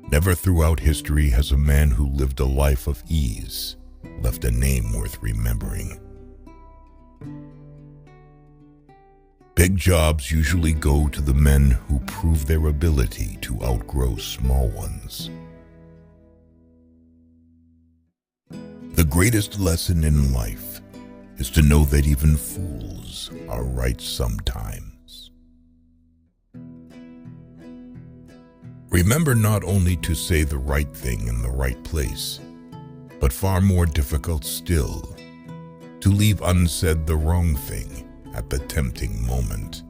Never throughout history has a man who lived a life of ease left a name worth remembering. Big jobs usually go to the men who prove their ability to outgrow small ones. The greatest lesson in life is to know that even fools are right sometimes. Remember not only to say the right thing in the right place, but far more difficult still, to leave unsaid the wrong thing at the tempting moment.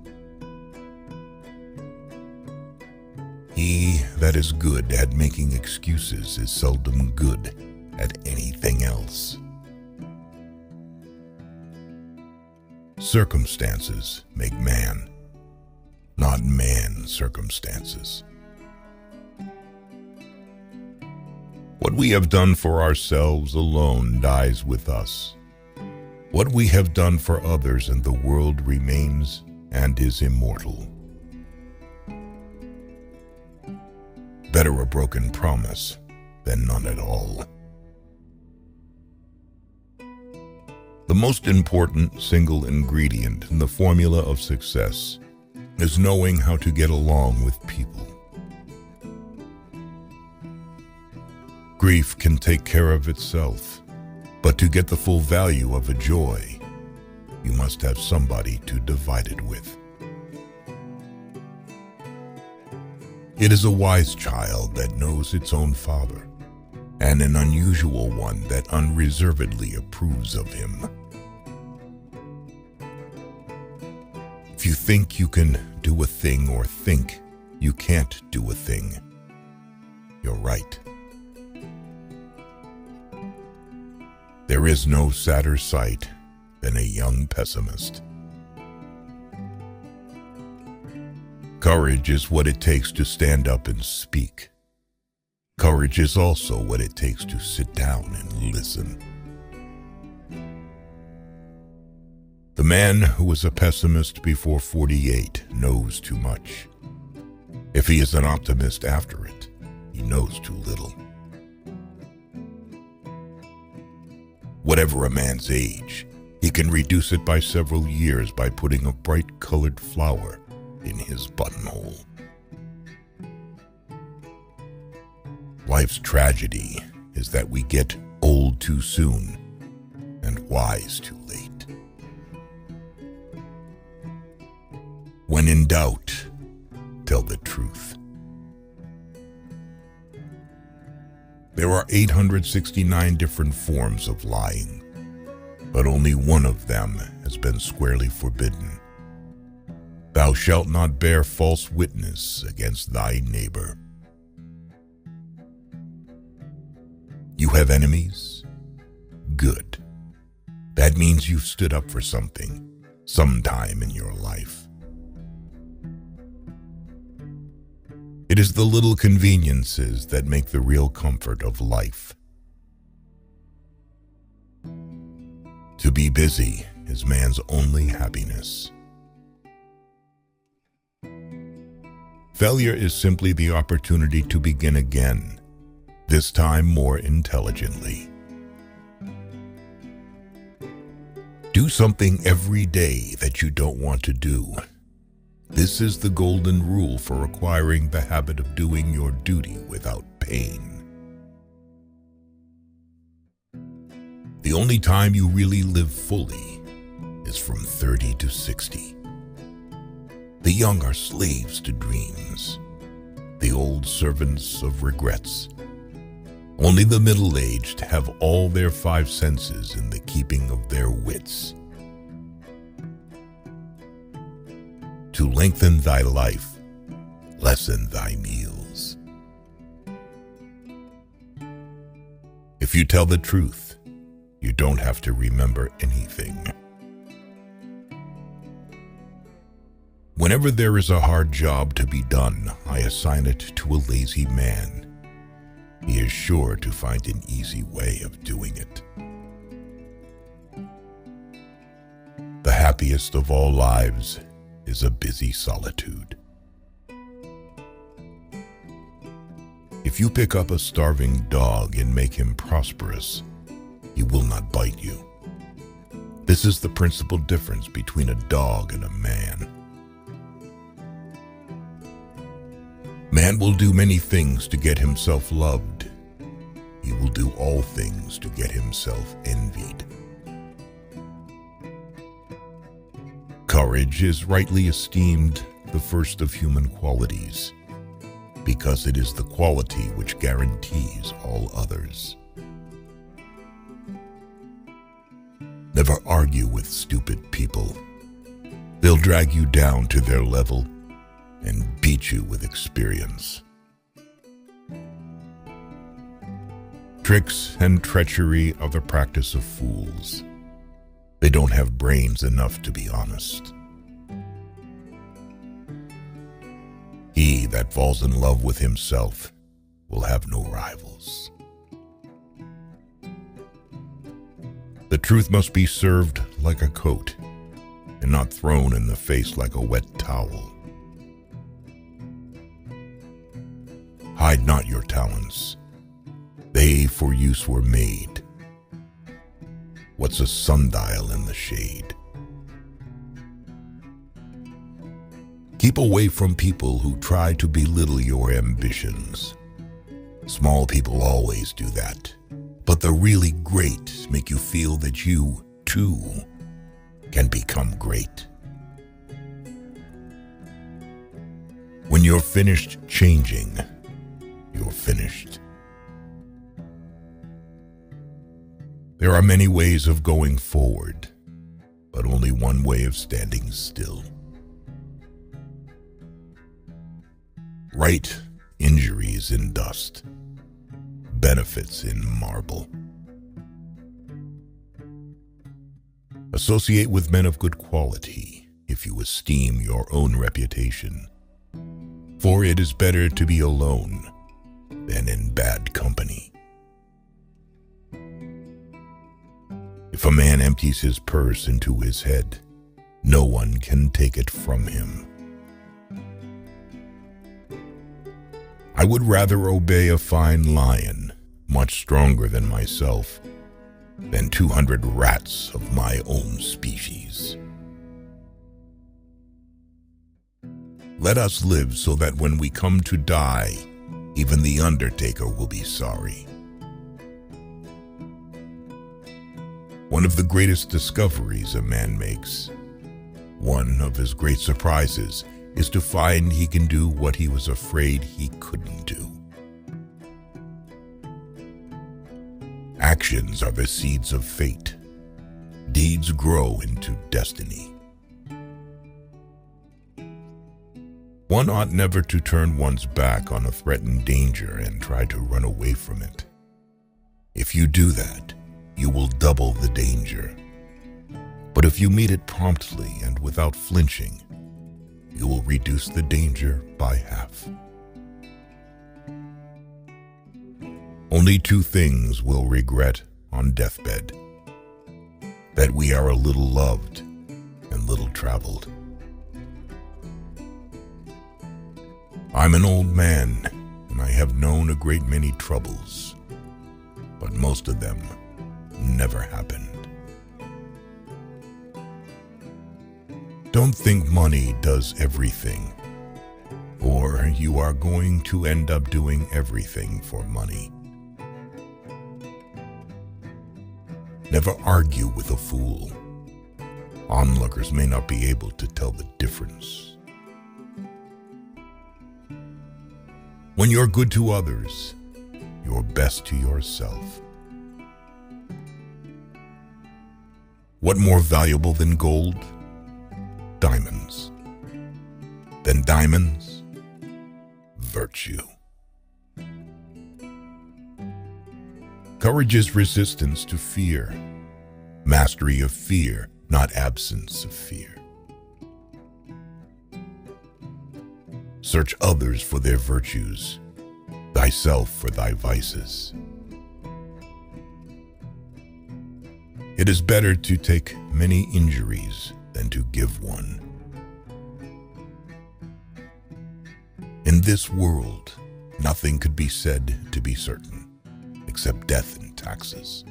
He that is good at making excuses is seldom good at anything else. Circumstances make man, not man circumstances. What we have done for ourselves alone dies with us. What we have done for others in the world remains and is immortal. Better a broken promise than none at all. The most important single ingredient in the formula of success is knowing how to get along with people. Grief can take care of itself, but to get the full value of a joy, you must have somebody to divide it with. It is a wise child that knows its own father, and an unusual one that unreservedly approves of him. If you think you can do a thing or think you can't do a thing, you're right. There is no sadder sight than a young pessimist. Courage is what it takes to stand up and speak. Courage is also what it takes to sit down and listen. The man who is a pessimist before 48 knows too much. If he is an optimist after it, he knows too little. Whatever a man's age, he can reduce it by several years by putting a bright-colored flower in his buttonhole. Life's tragedy is that we get old too soon and wise too late. When in doubt, tell the truth. There are 869 different forms of lying, but only one of them has been squarely forbidden. Thou shalt not bear false witness against thy neighbor. You have enemies? Good. That means you've stood up for something, sometime in your life. It is the little conveniences that make the real comfort of life. To be busy is man's only happiness. Failure is simply the opportunity to begin again, this time more intelligently. Do something every day that you don't want to do. This is the golden rule for acquiring the habit of doing your duty without pain. The only time you really live fully is from 30 to 60. The young are slaves to dreams, the old servants of regrets. Only the middle-aged have all their five senses in the keeping of their wits. To lengthen thy life, lessen thy meals. If you tell the truth, you don't have to remember anything. Whenever there is a hard job to be done, I assign it to a lazy man. He is sure to find an easy way of doing it. The happiest of all lives is a busy solitude. If you pick up a starving dog and make him prosperous, he will not bite you. This is the principal difference between a dog and a man. Man will do many things to get himself loved. He will do all things to get himself envied. Courage is rightly esteemed the first of human qualities, because it is the quality which guarantees all others. Never argue with stupid people. They'll drag you down to their level and beat you with experience. Tricks and treachery are the practice of fools. They don't have brains enough to be honest. He that falls in love with himself will have no rivals. The truth must be served like a coat and not thrown in the face like a wet towel. Hide not your talents. They for use were made. What's a sundial in the shade? Keep away from people who try to belittle your ambitions. Small people always do that, but the really great make you feel that you, too, can become great. When you're finished changing, you're finished. There are many ways of going forward, but only one way of standing still. Right injuries in dust, benefits in marble. Associate with men of good quality if you esteem your own reputation, for it is better to be alone than in bad company. If a man empties his purse into his head, no one can take it from him. I would rather obey a fine lion, much stronger than myself, than 200 rats of my own species. Let us live so that when we come to die, even the undertaker will be sorry. One of the greatest discoveries a man makes, one of his great surprises, is to find he can do what he was afraid he couldn't do. Actions are the seeds of fate. Deeds grow into destiny. One ought never to turn one's back on a threatened danger and try to run away from it. If you do that, you will double the danger. But if you meet it promptly and without flinching, you will reduce the danger by half. Only two things we'll regret on deathbed: that we are a little loved and little traveled. I'm an old man, and I have known a great many troubles, but most of them never happened. Don't think money does everything, or you are going to end up doing everything for money. Never argue with a fool. Onlookers may not be able to tell the difference. When you're good to others, you're best to yourself. What more valuable than gold? Diamonds. Then diamonds? Virtue. Courage is resistance to fear, mastery of fear, not absence of fear. Search others for their virtues, thyself for thy vices. It is better to take many injuries than to give one. In this world, Nothing could be said to be certain, except death and taxes.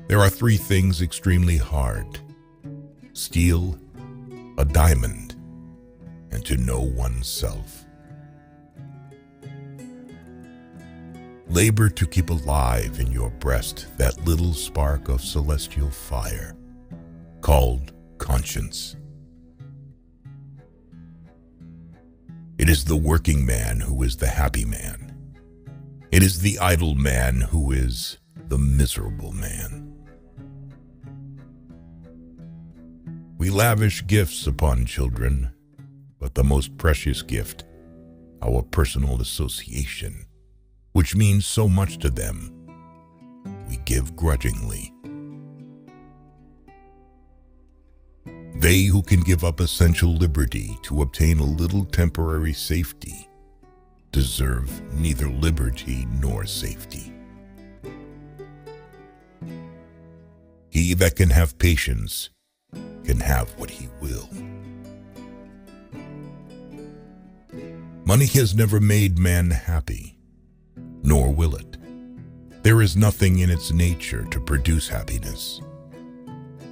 There are three things extremely hard: steal, a diamond, and to know oneself. Labor to keep alive in your breast that little spark of celestial fire called conscience. It is the working man who is the happy man. It is the idle man who is the miserable man. We lavish gifts upon children, but the most precious gift, our personal association, which means so much to them, we give grudgingly. They who can give up essential liberty to obtain a little temporary safety deserve neither liberty nor safety. He that can have patience can have what he will. Money has never made man happy, nor will it. There is nothing in its nature to produce happiness.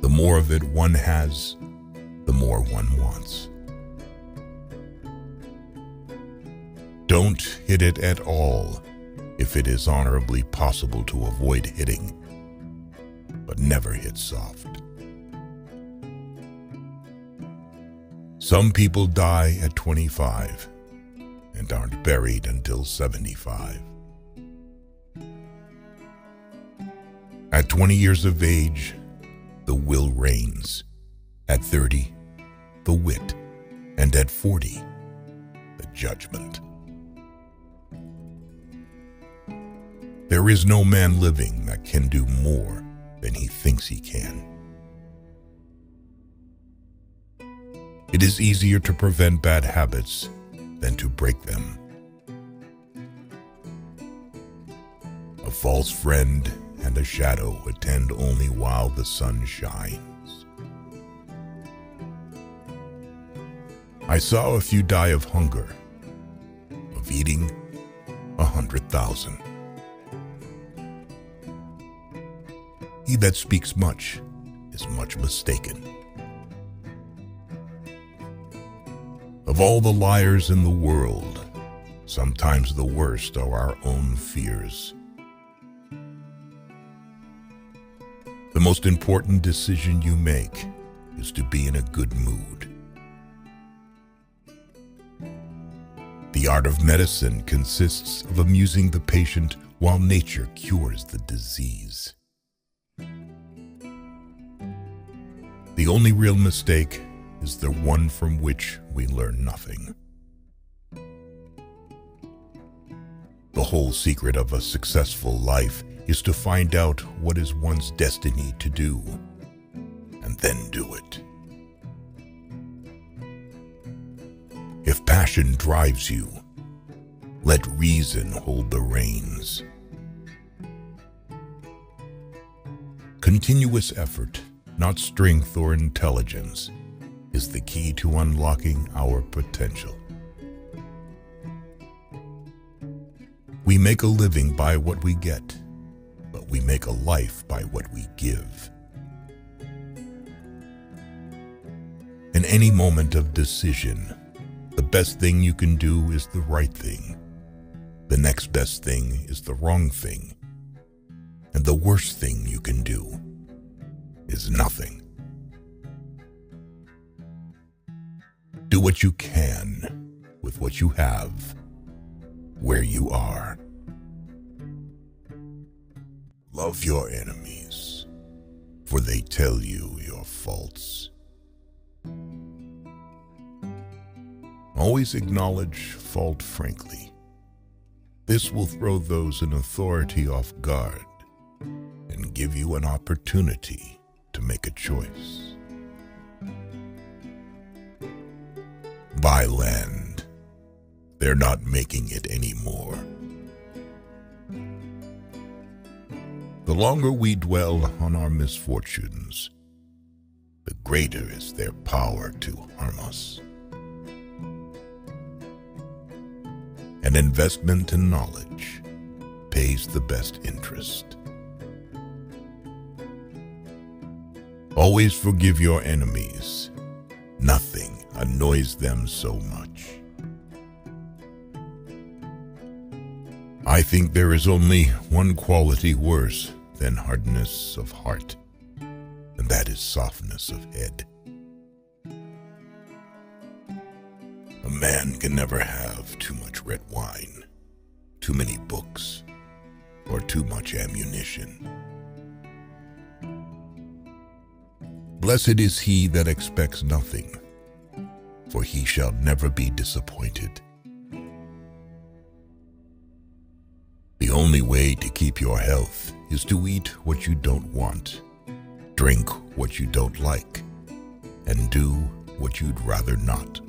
The more of it one has, the more one wants. Don't hit it at all if it is honorably possible to avoid hitting, but never hit soft. Some people die at 25 and aren't buried until 75. At 20 years of age, the will reigns. At 30, the wit. And at 40, the judgment. There is no man living that can do more than he thinks he can. It is easier to prevent bad habits than to break them. A false friend and a shadow attend only while the sun shines. I saw a few die of hunger, of eating 100,000. He that speaks much is much mistaken. Of all the liars in the world, sometimes the worst are our own fears. The most important decision you make is to be in a good mood. The art of medicine consists of amusing the patient while nature cures the disease. The only real mistake is the one from which we learn nothing. The whole secret of a successful life is to find out what is one's destiny to do, and then do it. If passion drives you, let reason hold the reins. Continuous effort, not strength or intelligence, is the key to unlocking our potential. We make a living by what we get, but we make a life by what we give. In any moment of decision, the best thing you can do is the right thing. The next best thing is the wrong thing. And the worst thing you can do is nothing. Do what you can with what you have, where you are. Love your enemies, for they tell you your faults. Always acknowledge fault frankly. This will throw those in authority off guard and give you an opportunity to make a choice. Buy land. They're not making it anymore. The longer we dwell on our misfortunes, the greater is their power to harm us. An investment in knowledge pays the best interest. Always forgive your enemies. Nothing annoys them so much. I think there is only one quality worse than hardness of heart, and that is softness of head. A man can never have too much red wine, too many books, or too much ammunition. Blessed is he that expects nothing, for he shall never be disappointed. The only way to keep your health is to eat what you don't want, drink what you don't like, and do what you'd rather not.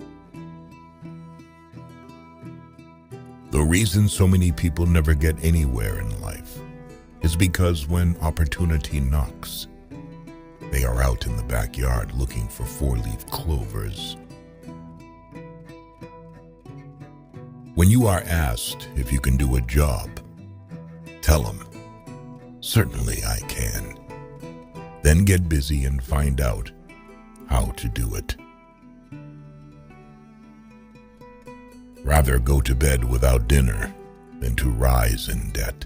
The reason so many people never get anywhere in life is because when opportunity knocks, they are out in the backyard looking for four-leaf clovers. When you are asked if you can do a job, tell them, "Certainly I can." Then get busy and find out how to do it. Rather go to bed without dinner than to rise in debt.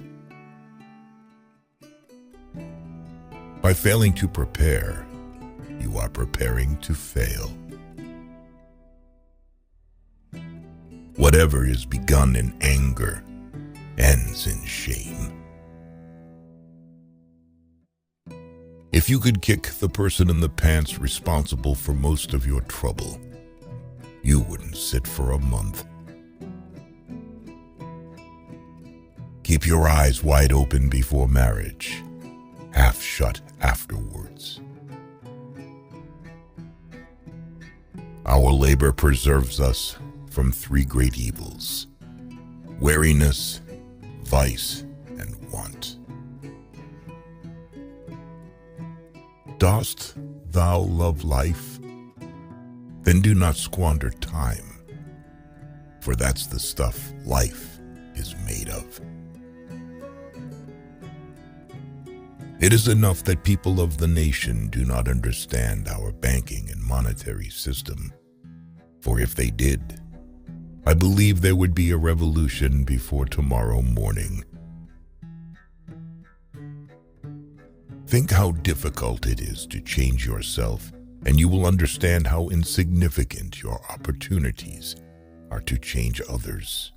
By failing to prepare, you are preparing to fail. Whatever is begun in anger ends in shame. If you could kick the person in the pants responsible for most of your trouble, you wouldn't sit for a month. Keep your eyes wide open before marriage, half shut afterwards. Our labor preserves us from three great evils: weariness, vice, and want. Dost thou love life? Then do not squander time, for that's the stuff life is made of. It is enough that people of the nation do not understand our banking and monetary system, for if they did, I believe there would be a revolution before tomorrow morning. Think how difficult it is to change yourself, and you will understand how insignificant your opportunities are to change others.